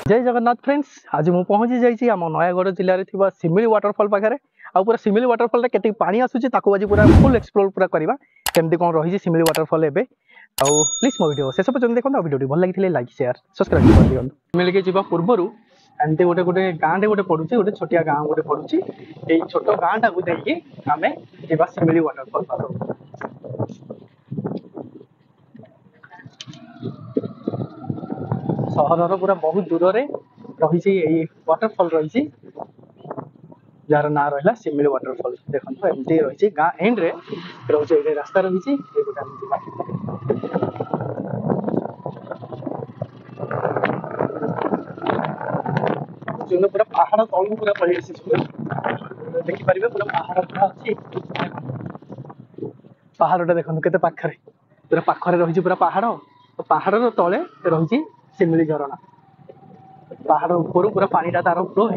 जय जगन्नाथ फ्रेंड्स, आज मु पहुंची जाइए आम नयगढ़ जिले में सिमिली वाटरफॉल पाखे आ पूरा सिमिली वाटरफॉल के पानी आसूची आज पूरा फुल एक्सप्लोर पूरा करवा केमती कौन रही सिमिली वाटरफॉल एवं आउ प्लीज मो वीडियो शेष पर्यटन देखो वीडियो भल लगी लाइक शेयर सब्सक्राइब कर दिखाँ सिमिली के जी पूर्वर एमती गोटे गोटे गाँव गोटे पड़ूँ गोटे छोटिया गाँव गोटे पड़ूँ ये छोट गाँ टाक देखिए आम जा सिमिली वाटरफॉल पाख सहर पूरा बहुत दूर में रही वाटरफॉल रही जार ना रहा सिमिली वाटरफॉल देखो एमती रही गाँ एंड रे रही रास्ता रही पूरा पहाड़ तलू पूरा पलि देखिपारे पूरा पहाड़ पूरा अच्छी पहाड़ देखो के पाखे पूरा पाखरे रही पूरा पहाड़ पहाड़ तले रही सिमिली झरणा पहाड़ ऊपर पूरा पानी तार फ्लो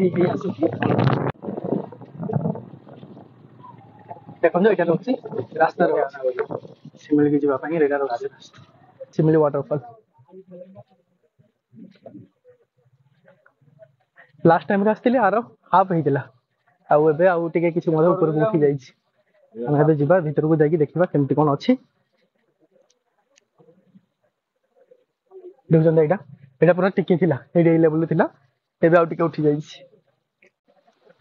देखो ये रोचे रास्ता सिमिली की जावाई रोचे सिमिली वाटरफॉल लास्ट टाइम आसती आर हाफ होता आउ टे कि ऊपर उठी जाइए जा भर को जाकि देखा केमती कौन अच्छी देखुं यहाँ पूरा टिके ये लेवल थी एवं आउ टे उठी जाइए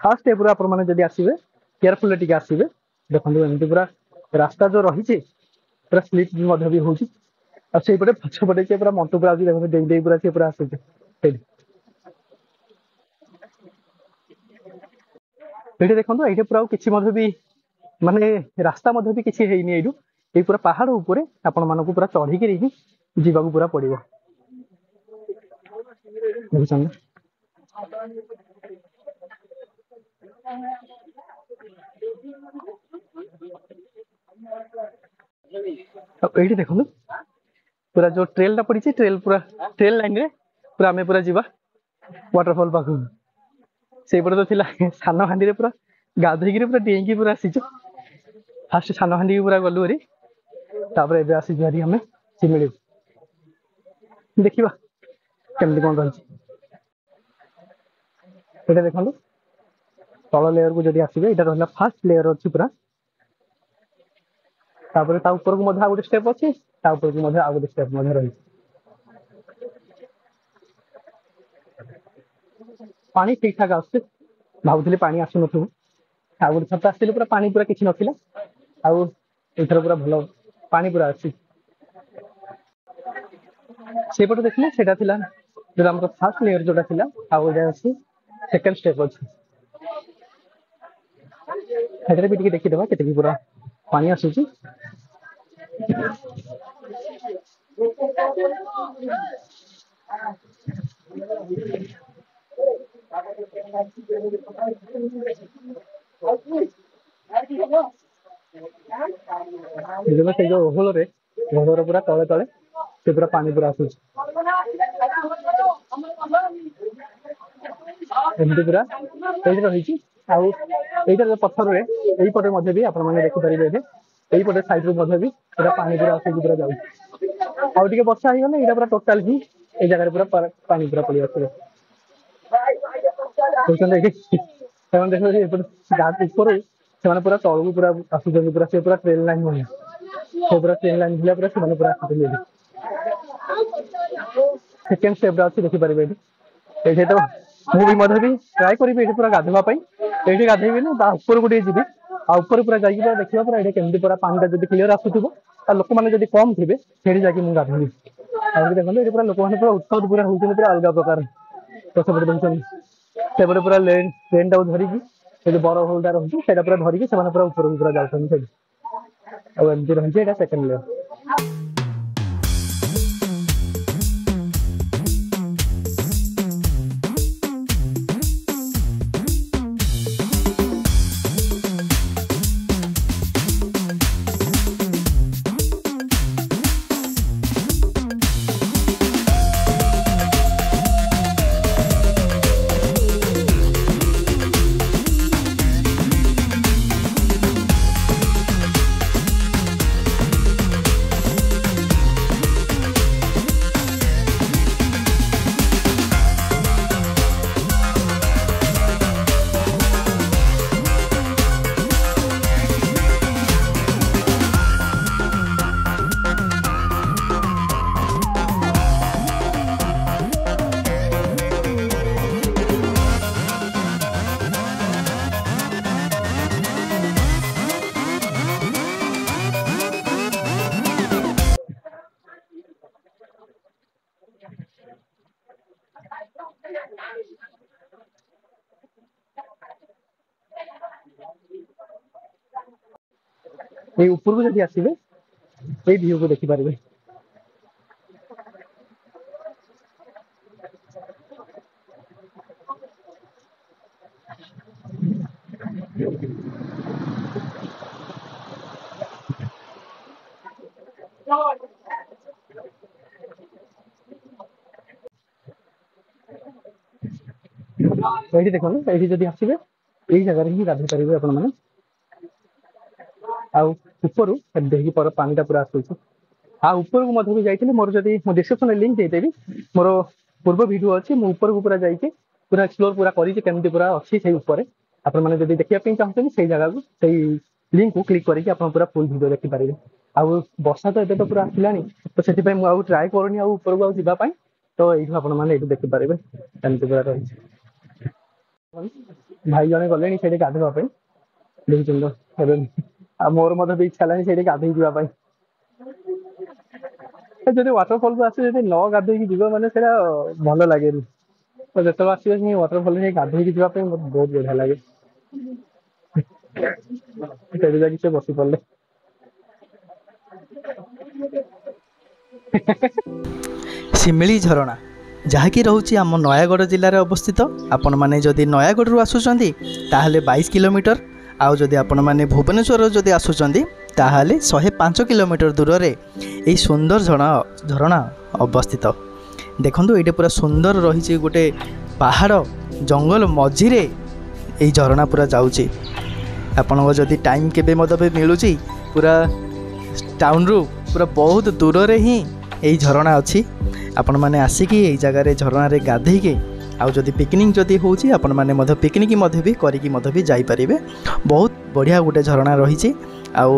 फास्ट पूरा आप आसवे केयरफुल टे आसवे देखो एमती पूरा रास्ता जो रही पूरा स्लीप भी होपटे पछपटे पूरा मंटू पूरा देखो डे पूरा सी पूरा आसूचे ये देखो ये पूरा किसी भी माने रास्ता भी किसी है ये पूरा पहाड़ उपरे आपण मानक पूरा चढ़िक ही जीवा पूरा पड़ो ये देखो पूरा जो ट्रेल पड़ी ट्रेल पूरा ट्रेल लाइन रे पूरा आम पूरा जीवा वाटरफॉल पाख से तो थिला सान हांडी पूरा गाधोई पूरा डेईकी पूरा आसी फास्ट सान हांडी पूरा गलु हरी तापर आसी हरी आम सिमिली देखा केमती कौन रही देखो तल लेयर को जब आसवे यहाँ रहा फास्ट लेयर अच्छी पूरा तापर ऊपर को गोटे स्टेप अच्छी ऊपर को आउ गोटे स्टेप रही पानी ठीक ठाक आस भावुली पानी आसु नु आ गए छत आसती पूरा पानी पूरा किसी नाला आउर पूरा भल पानी पूरा अच्छी सेपटे देखिए सेटा थिला जो आम फास्ट लेयर जोटा थिला आउ अच्छी सेकेंड स्टेप अच्छी भी टे देखीदे के पूरा पानी आसूची जो ओहल पूरा तले तले से पूरा पानी पूरा आसूची एमती पूरा ये रही आईटा पत्थर यहीपटे भी आपने देखिपारे यही पटे साइड रू भी पूरा पानी पूरा आस पूरा जाऊँ आउ टे वर्षा हो गला पूरा टोटाल ही ये जगह पूरा पानी पूरा पलि आस ऊपर से पूरा तल को पूरा आसुच्च पूरा से पूरा ट्रेन लाइन भाई से पूरा ट्रेन लाइन भाई पूरा से पूरा आसुच्च सेकेंड स्टेप अच्छी देखिपारे ये तो मुझे भी ट्राए करी पूरा गाधवाई ये गाधेबी ना ऊपर को जी ऊपर पूरा जाइए देखा पूरा ये केमती पूरा पानी जब क्लीयर आसुव लोक मैंने कम थे से जाकि गाधेबी देखो ये पूरा लोक मैंने पूरा उत्साह पूरा होती पूरा अलग प्रकार पछपटे देखते पूरा ट्रेन टाक धरिकी बर होलटा रही है पूरा धरिकी पूरा ऊपर को पूरा जाती रही है सेकेंड लेयर এই উপরକୁ যদি আসবে এই ভিউକୁ ଦେଖିପାରିବେ। ଏଇଠି ଦେଖନ୍ତୁ, ଏଇଠି ଯଦି ଆସିବେ ଏଇ ଜାଗାରେ ହିଁ ଗାଧେଇ ପାରିବେ ଆପଣ ମାନେ। ଆଉ ଉପରୁ ଦେଇକି ପରେ ପାଣିଟା ପୁରା ଆସୁଛି। ଆଉ ଉପରକୁ ମଧ୍ୟ ବି ଯାଇଥିଲି, ମୋର ଯଦି ମୁଁ ଡିସ୍କ୍ରିପ୍ସନରେ ଲିଙ୍କ ଦେଇଦେବି, ମୋର ପୂର୍ବ ଭିଡ଼ିଓ ଅଛି, ମୁଁ ଉପରକୁ ପୁରା ଯାଇକି ପୁରା ଏକ୍ସପ୍ଲୋର ପୁରା କରିଛି କେମିତି ପୁରା ଅଛି ସେଇ ଉପରେ। ଆପଣମାନେ ଯଦି ଦେଖିବା ପାଇଁ ଚାହୁଁଛନ୍ତି ସେଇ ଜାଗାକୁ, ସେଇ ଲିଙ୍କକୁ କ୍ଲିକ୍ କରିକି ଆପଣ ପୁରା ଫୁଲ୍ ଭିଡ଼ିଓ ଦେଖିପାରିବେ। ଆଉ ବର୍ଷା ତ ଏବେ ତ ପୁରା ଆସିଲାଣି, ତ ସେଥିପାଇଁ ମୁଁ ଆଉ ଟ୍ରାଏ କରୁନି ଆଉ ଉପରକୁ ଆଉ ଯିବା ପାଇଁ। ତ ଏଇଠୁ ଆପଣମାନେ ଏଇଠୁ ଦେଖିପାରିବେ କେମିତି ପୁରା ରହିଛି। ଭାଇ ଜଣେ ଗଲେଣି ସେଇଠି ଗାଧୋଇବା ପାଇଁ, ଦେଖୁଛନ୍ତି ଏବେ। ଆଉ ମୋର ମଧ୍ୟ ବି ଇଚ୍ଛା ହେଲାଣି ସେଇଠି ଗାଧୋଇ ଯିବା ପାଇଁ। ଯଦି ୱାଟରଫଲକୁ ଆସିବେ, ଯଦି ନ ଗାଧୋଇକି ଯିବ ମାନେ ସେଇଟା ଭଲ ଲାଗେନି। ତ ଯେତେବେଳେ ଆସିବେ ସେ ୱାଟରଫଲରେ ଯାଇ ଗାଧୋଇକି ଯିବା ପାଇଁ ମୋତେ ବହୁତ ବଢିଆ ଲାଗେ। ସେଠି ଯାଇକି ସେ ବସି ପଡିଲେ। ଶିମିଳି ଝରଣା, ଯାହାକି ରହୁଛି ଆମ ନୟାଗଡ଼ ଜିଲ୍ଲାରେ ଅବସ୍ଥିତ। ଆପଣମାନେ ଯଦି ନୟାଗଡ଼ରୁ ଆସୁଛନ୍ତି ତାହେଲେ 22 କିଲୋମିଟର, ଆଉ ଯଦି ଆପଣମାନେ ଭୁବନେଶ୍ୱରରୁ ଯଦି ଆସୁଛନ୍ତି ତାହେଲେ 105 କିଲୋମିଟର ଦୂରରେ ଏହି ସୁନ୍ଦର ଝରଣା ଅବସ୍ଥିତ। ଦେଖନ୍ତୁ ଏଇଠି ପୁରା ସୁନ୍ଦର ରହିଛି, ଗୋଟେ ପାହାଡ଼ ଜଙ୍ଗଲ ମଝିରେ ଏହି ଝରଣା ପୁରା ଯାଉଛି। ଆପଣଙ୍କ ଯଦି ଟାଇମ୍ କେବେ ମଧ୍ୟ ବି ମିଳୁଛି, ପୁରା ଟାଉନରୁ ପୁରା ବହୁତ ଦୂରରେ ହିଁ ଏହି ଝରଣା ଅଛି। ଆପଣମାନେ ଆସିକି ଏଇ ଜାଗାରେ ଝରଣାରେ ଗାଧେଇକି, ଆଉ ଯଦି ପିକନିକ୍ ଯଦି ହେଉଛି ଆପଣମାନେ ମଧ୍ୟ ପିକନିକ୍ ମଧ୍ୟ ବି କରିକି ମଧ୍ୟ ବି ଯାଇପାରିବେ। ବହୁତ ବଢ଼ିଆ ଗୋଟେ ଝରଣା ରହିଛି, ଆଉ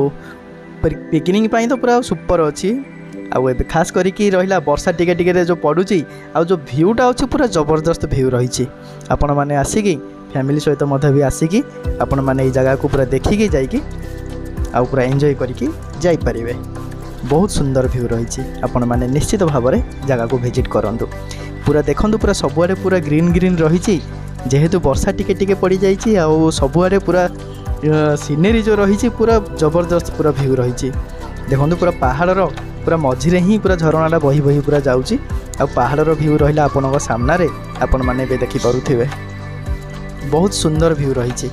ପିକନିକ୍ ପାଇଁ ତ ପୁରା ସୁପର ଅଛି। ଆଉ ଏବେ ଖାସ୍ କରିକି ରହିଲା ବର୍ଷା ଟିକେ ଟିକେରେ ଯେଉଁ ପଡ଼ୁଛି, ଆଉ ଯେଉଁ ଭିୟୁଟା ଅଛି ପୁରା ଜବରଦସ୍ତ ଭିୟୁ ରହିଛି। ଆପଣମାନେ ଆସିକି ଫ୍ୟାମିଲି ସହିତ ମଧ୍ୟ ବି ଆସିକି ଆପଣମାନେ ଏଇ ଜାଗାକୁ ପୁରା ଦେଖିକି ଯାଇକି ଆଉ ପୁରା ଏନ୍ଜୟ କରିକି ଯାଇପାରିବେ। ବହୁତ ସୁନ୍ଦର ଭିୟୁ ରହିଛି, ଆପଣମାନେ ନିଶ୍ଚିତ ଭାବରେ ଜାଗାକୁ ଭିଜିଟ୍ କରନ୍ତୁ। ପୁରା ଦେଖନ୍ତୁ, ପୁରା ସବୁଆଡ଼େ ପୁରା ଗ୍ରୀନ୍ ଗ୍ରୀନ୍ ରହିଛି, ଯେହେତୁ ବର୍ଷା ଟିକେ ଟିକେ ପଡ଼ିଯାଇଛି। ଆଉ ସବୁଆଡ଼େ ପୁରା ସିନେରୀ ଯେଉଁ ରହିଛି ପୁରା ଜବରଦସ୍ତ ପୁରା ଭିୟୁ ରହିଛି। ଦେଖନ୍ତୁ ପୁରା ପାହାଡ଼ର ପୁରା ମଝିରେ ହିଁ ପୁରା ଝରଣାଟା ବହି ବହି ପୁରା ଯାଉଛି, ଆଉ ପାହାଡ଼ର ଭିୟୁ ରହିଲା ଆପଣଙ୍କ ସାମ୍ନାରେ, ଆପଣମାନେ ଏବେ ଦେଖିପାରୁଥିବେ। ବହୁତ ସୁନ୍ଦର ଭିୟୁ ରହିଛି,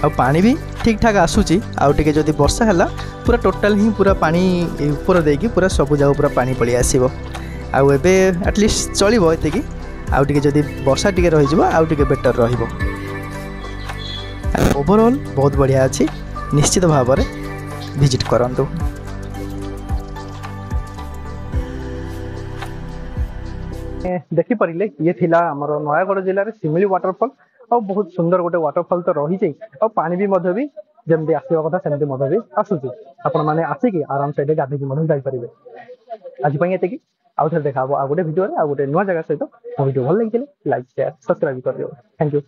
ଆଉ ପାଣି ବି ଠିକ୍ ଠାକ୍ ଆସୁଛି। ଆଉ ଟିକେ ଯଦି ବର୍ଷା ହେଲା ପୁରା ଟୋଟାଲ୍ ହିଁ ପୁରା ପାଣି ଉପର ଦେଇକି ପୁରା ସବୁ ଜାଗା ପୁରା ପାଣି ପଳେଇ ଆସିବ। ଆଉ ଏବେ ଆଟଲିଷ୍ଟ ଚଳିବ ଏତିକି, ଆଉ ଟିକେ ଯଦି ବର୍ଷା ଟିକେ ରହିଯିବ ଆଉ ଟିକେ ବେଟର୍ ରହିବ। ଓଭରଅଲ୍ ବହୁତ ବଢ଼ିଆ ଅଛି, ନିଶ୍ଚିତ ଭାବରେ ଭିଜିଟ୍ କରନ୍ତୁ। ଦେଖିପାରିଲେ ଇଏ ଥିଲା ଆମର ନୟାଗଡ଼ ଜିଲ୍ଲାରେ ଶିମିଳି ୱାଟରଫଲ୍। ଆଉ ବହୁତ ସୁନ୍ଦର ଗୋଟେ ୱାଟରଫଲ୍ ତ ରହିଛି, ଆଉ ପାଣି ବି ମଧ୍ୟ ବି ଯେମିତି ଆସିବା କଥା ସେମିତି ମଧ୍ୟ ବି ଆସୁଛି। ଆପଣମାନେ ଆସିକି ଆରାମସେ ଏଠି ଗାଧେଇକି ମଧ୍ୟ ଯାଇପାରିବେ। ଆଜି ପାଇଁ ଏତିକି, ଆଉ ଥରେ ଦେଖା ହବ ଆଉ ଗୋଟେ ଭିଡ଼ିଓରେ ଆଉ ଗୋଟେ ନୂଆ ଜାଗା ସହିତ। ମୋ ଭିଡ଼ିଓ ଭଲ ଲାଗିଥିଲେ ଲାଇକ୍, ସେୟାର, ସବସ୍କ୍ରାଇବ୍ କରିଦିଅ। Thank you.